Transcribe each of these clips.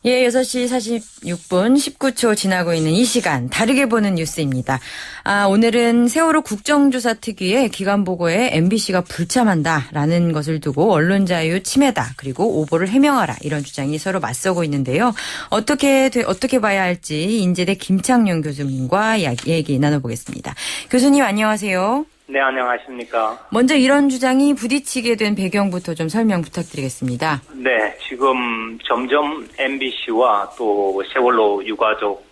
예, 6시 46분 19초 지나고 있는 이 시간 다르게 보는 뉴스입니다. 오늘은 세월호 국정조사 특위의 기간보고에 MBC가 불참한다라는 것을 두고 언론자유 침해다 그리고 오보를 해명하라 이런 주장이 서로 맞서고 있는데요. 어떻게 봐야 할지 인제대 김창룡 교수님과 얘기 나눠보겠습니다. 교수님 안녕하세요. 네, 안녕하십니까. 먼저 이런 주장이 부딪히게 된 배경부터 좀 설명 부탁드리겠습니다. 네, 지금 점점 MBC와 또 세월호 유가족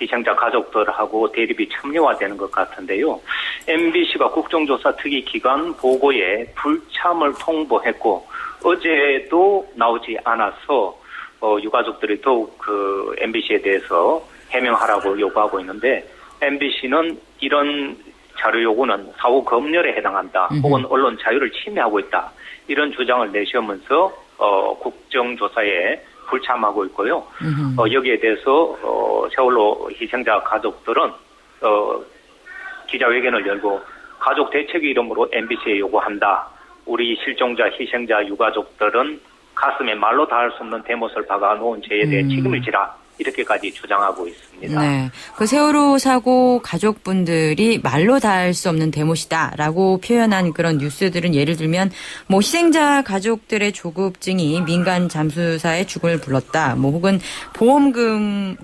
희생자 가족들하고 대립이 첨예화되는 것 같은데요. MBC가 국정조사 특위 기간 보고에 불참을 통보했고 어제도 나오지 않아서 유가족들이 더욱 MBC에 대해서 해명하라고 요구하고 있는데 MBC는 이런 자료 요구는 사후 검열에 해당한다. 혹은 언론 자유를 침해하고 있다. 이런 주장을 내세우면서 국정조사에 불참하고 있고요. 여기에 대해서 세월호 희생자 가족들은 기자회견을 열고 가족 대책위 이름으로 MBC에 요구한다. 우리 실종자 희생자 유가족들은 가슴에 말로 닿을 수 없는 대못을 박아놓은 죄에 대해 책임을 지라. 이렇게까지 주장하고 있습니다. 네, 그 세월호 사고 가족분들이 말로 닿을 수 없는 대못이다라고 표현한 그런 뉴스들은 예를 들면 뭐 희생자 가족들의 조급증이 민간 잠수사의 죽음을 불렀다. 뭐 혹은 보험금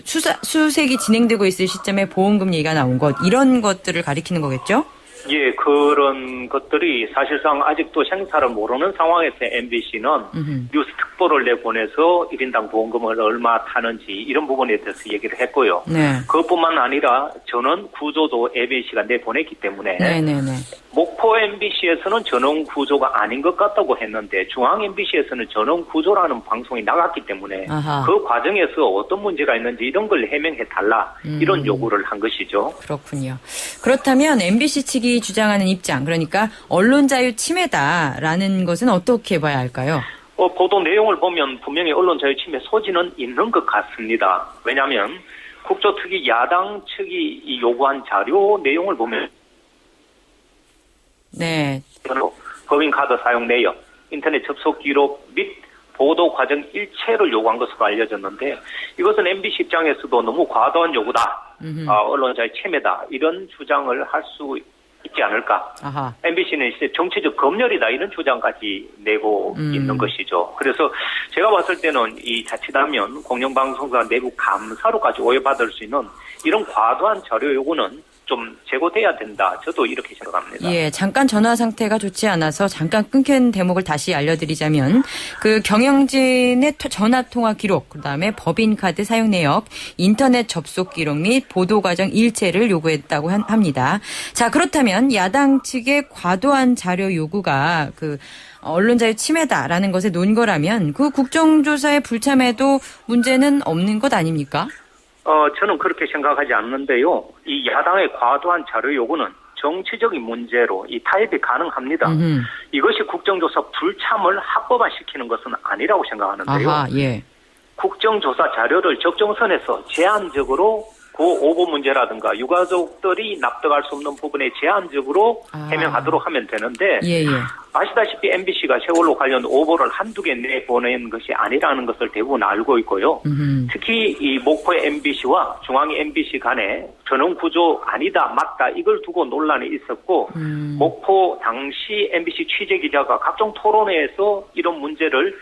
수색이 진행되고 있을 시점에 보험금 얘기가 나온 것 이런 것들을 가리키는 거겠죠? 예, 그런 것들이 사실상 아직도 생사를 모르는 상황에서 MBC는 뉴스 특보를 내보내서 1인당 보험금을 얼마 타는지 이런 부분에 대해서 얘기를 했고요. 네. 그것뿐만 아니라 전원 구조도 MBC가 내보냈기 때문에 목포 MBC에서는 전원 구조가 아닌 것 같다고 했는데 중앙 MBC에서는 전원 구조라는 방송이 나갔기 때문에 그 과정에서 어떤 문제가 있는지 이런 걸 해명해달라 이런 요구를 한 것이죠. 그렇군요. 그렇다면 MBC 측이 주장하는 입장, 그러니까 언론 자유 침해다라는 것은 어떻게 봐야 할까요? 보도 내용을 보면 분명히 언론 자유 침해 소지는 있는 것 같습니다. 왜냐하면 국조특위 야당 측이 요구한 자료 내용을 보면 네. 법인카드 사용 내역, 인터넷 접속 기록 및 보도 과정 일체를 요구한 것으로 알려졌는데 이것은 MBC 입장에서도 너무 과도한 요구다. 언론 자유 침해다. 이런 주장을 할 수 있지 않을까. MBC는 이제 정치적 검열이다 이런 주장까지 내고 있는 것이죠. 그래서 제가 봤을 때는 이 자칫하면 공영방송사 내부 감사로까지 오해받을 수 있는 이런 과도한 자료 요구는 좀 제고돼야 된다. 저도 이렇게 생각합니다. 예, 잠깐 전화 상태가 좋지 않아서 잠깐 끊긴 대목을 다시 알려드리자면 그 경영진의 전화 통화 기록, 그다음에 법인카드 사용 내역, 인터넷 접속 기록 및 보도 과정 일체를 요구했다고 합니다. 자, 그렇다면 야당 측의 과도한 자료 요구가 언론 자유 침해다라는 것에 논거라면 그 국정조사에 불참해도 문제는 없는 것 아닙니까? 저는 그렇게 생각하지 않는데요. 이 야당의 과도한 자료 요구는 정치적인 문제로 이 타협이 가능합니다. 이것이 국정조사 불참을 합법화시키는 것은 아니라고 생각하는데요. 예. 국정조사 자료를 적정선에서 제한적으로 그 오보 문제라든가 유가족들이 납득할 수 없는 부분에 제한적으로 해명하도록 하면 되는데 아시다시피 MBC가 세월호 관련 오보를 한두 개 내보낸 것이 아니라는 것을 대부분 알고 있고요. 특히 이 목포의 MBC와 중앙의 MBC 간에 전원 구조 아니다 맞다 이걸 두고 논란이 있었고 목포 당시 MBC 취재기자가 각종 토론회에서 이런 문제를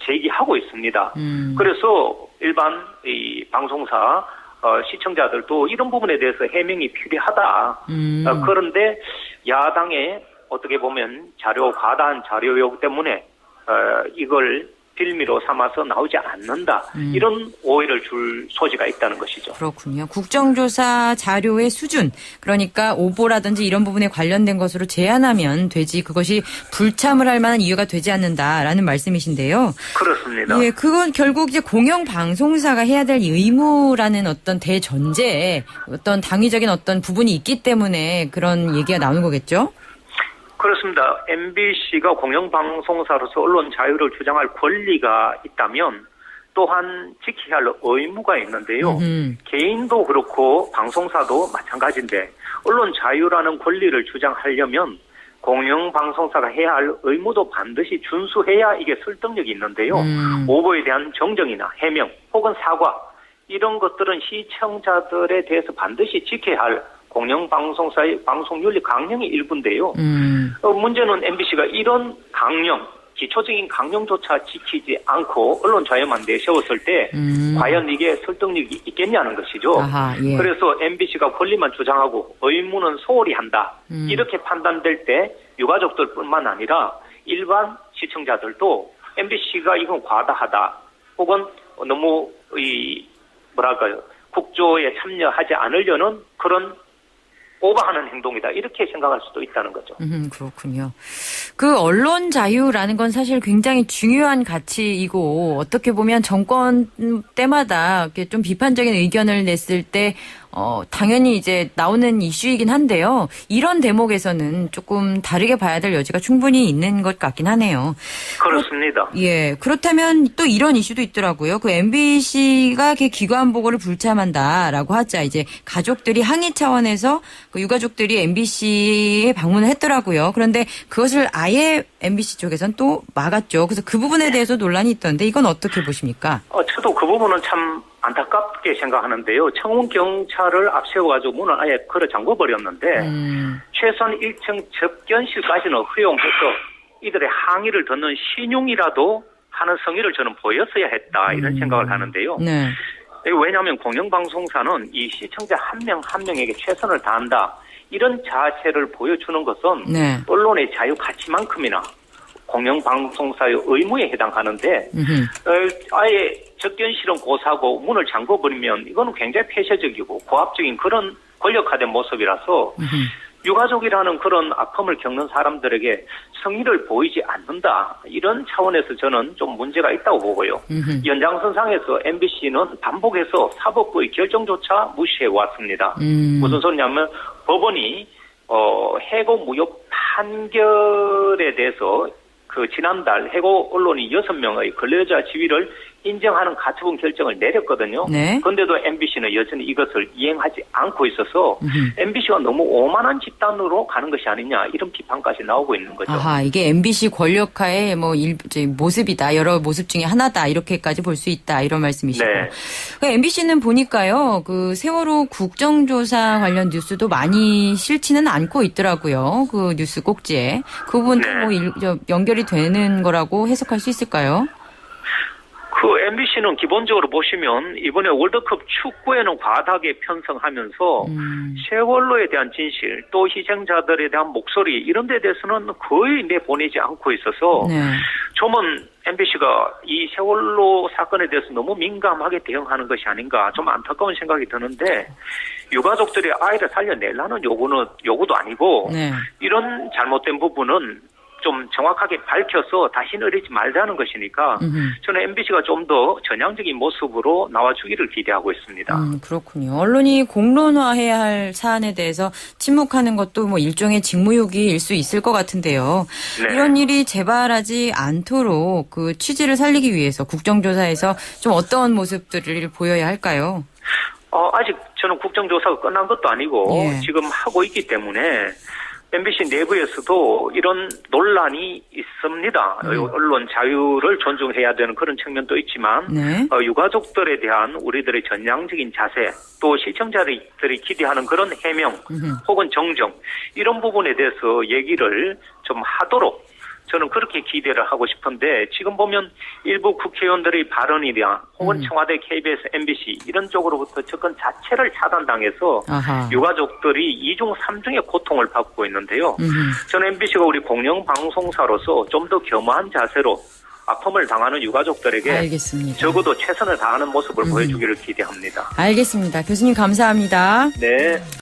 제기하고 있습니다. 그래서 일반 이 방송사 시청자들도 이런 부분에 대해서 해명이 필요하다. 그런데 야당의 어떻게 보면 과다한 자료 요구 때문에 이걸 빌미로 삼아서 나오지 않는다. 이런 오해를 줄 소지가 있다는 것이죠. 그렇군요. 국정조사 자료의 수준, 그러니까 오보라든지 이런 부분에 관련된 것으로 제한하면 되지 그것이 불참을 할 만한 이유가 되지 않는다라는 말씀이신데요. 그렇습니다. 예, 그건 결국 이제 공영방송사가 해야 될 의무라는 어떤 대전제에 어떤 당위적인 어떤 부분이 있기 때문에 그런 얘기가 나오는 거겠죠? 그렇습니다. MBC가 공영방송사로서 언론 자유를 주장할 권리가 있다면 또한 지켜야 할 의무가 있는데요. 개인도 그렇고 방송사도 마찬가지인데 언론 자유라는 권리를 주장하려면 공영방송사가 해야 할 의무도 반드시 준수해야 이게 설득력이 있는데요. 오보에 대한 정정이나 해명 혹은 사과 이런 것들은 시청자들에 대해서 반드시 지켜야 할 공영방송사의 방송윤리 강령의 일부인데요. 문제는 MBC가 이런 강령, 기초적인 강령조차 지키지 않고 언론 자유만 내세웠을 때 과연 이게 설득력이 있겠냐는 것이죠. 아하, 예. 그래서 MBC가 권리만 주장하고 의무는 소홀히 한다. 이렇게 판단될 때 유가족들뿐만 아니라 일반 시청자들도 MBC가 이건 과다하다 혹은 너무 국조에 참여하지 않으려는 그런 오버하는 행동이다. 이렇게 생각할 수도 있다는 거죠. 그렇군요. 그 언론 자유라는 건 사실 굉장히 중요한 가치이고 어떻게 보면 정권 때마다 이렇게 좀 비판적인 의견을 냈을 때 당연히 이제 나오는 이슈이긴 한데요. 이런 대목에서는 조금 다르게 봐야 될 여지가 충분히 있는 것 같긴 하네요. 그렇습니다. 예. 그렇다면 또 이런 이슈도 있더라고요. 그 MBC가 기관 보고를 불참한다라고 하자 이제 가족들이 항의 차원에서 그 유가족들이 MBC에 방문을 했더라고요. 그런데 그것을 아예 MBC 쪽에서는 또 막았죠. 그래서 그 부분에 대해서 논란이 있던데 이건 어떻게 보십니까? 저도 그 부분은 참 안타깝게 생각하는데요. 청운 경찰을 앞세워가지고 문을 아예 걸어 잠궈버렸는데 최소한 1층 접견실까지는 허용해서 이들의 항의를 듣는 신용이라도 하는 성의를 저는 보였어야 했다 이런 생각을 하는데요. 네. 왜냐하면 공영방송사는 이 시청자 한 명 한 명에게 최선을 다한다 이런 자세를 보여주는 것은 네. 언론의 자유 가치만큼이나 공영방송사의 의무에 해당하는데 아예 접견실은 고사고 문을 잠궈버리면 이거는 굉장히 폐쇄적이고 고압적인 그런 권력화된 모습이라서 유가족이라는 그런 아픔을 겪는 사람들에게 성의를 보이지 않는다. 이런 차원에서 저는 좀 문제가 있다고 보고요. 연장선상에서 MBC는 반복해서 사법부의 결정조차 무시해왔습니다. 무슨 소리냐면 법원이 해고 무효 판결에 대해서 그 지난달 해고 언론이 6명의 근로자 지위를 인정하는 가처분 결정을 내렸거든요. 네. 그런데도 MBC는 여전히 이것을 이행하지 않고 있어서 MBC가 너무 오만한 집단으로 가는 것이 아니냐 이런 비판까지 나오고 있는 거죠. 아하, 이게 MBC 권력화의 모습이다. 여러 모습 중에 하나다. 이렇게까지 볼 수 있다. 이런 말씀이시고. 네. 그러니까 MBC는 보니까요. 그 세월호 국정조사 관련 뉴스도 많이 싫지는 않고 있더라고요. 그 뉴스 꼭지에. 그 부분도 네. 연결이 되는 거라고 해석할 수 있을까요? 그 MBC는 기본적으로 보시면 이번에 월드컵 축구에는 과다하게 편성하면서 세월호에 대한 진실 또 희생자들에 대한 목소리 이런 데 대해서는 거의 내보내지 않고 있어서 네. 좀은 MBC가 이 세월호 사건에 대해서 너무 민감하게 대응하는 것이 아닌가 좀 안타까운 생각이 드는데 유가족들이 아이를 살려내라는 요구도 아니고 네. 이런 잘못된 부분은 좀 정확하게 밝혀서 다시는 이러지 말자는 것이니까 저는 MBC가 좀 더 전향적인 모습으로 나와주기를 기대하고 있습니다. 그렇군요. 언론이 공론화해야 할 사안에 대해서 침묵하는 것도 뭐 일종의 직무유기일 수 있을 것 같은데요. 네. 이런 일이 재발하지 않도록 그 취지를 살리기 위해서 국정조사에서 좀 어떤 모습들을 보여야 할까요? 아직 저는 국정조사가 끝난 것도 아니고 예. 지금 하고 있기 때문에 MBC 내부에서도 이런 논란이 있습니다. 언론 자유를 존중해야 되는 그런 측면도 있지만 네. 유가족들에 대한 우리들의 전향적인 자세 또 시청자들이 기대하는 그런 해명 혹은 정정 이런 부분에 대해서 얘기를 좀 하도록 저는 그렇게 기대를 하고 싶은데 지금 보면 일부 국회의원들의 발언이나 혹은 청와대, KBS, MBC 이런 쪽으로부터 접근 자체를 차단당해서 아하. 유가족들이 2중 3중의 고통을 받고 있는데요. 저는 MBC가 우리 공영방송사로서 좀 더 겸허한 자세로 아픔을 당하는 유가족들에게 알겠습니다. 적어도 최선을 다하는 모습을 보여주기를 기대합니다. 알겠습니다. 교수님 감사합니다. 네.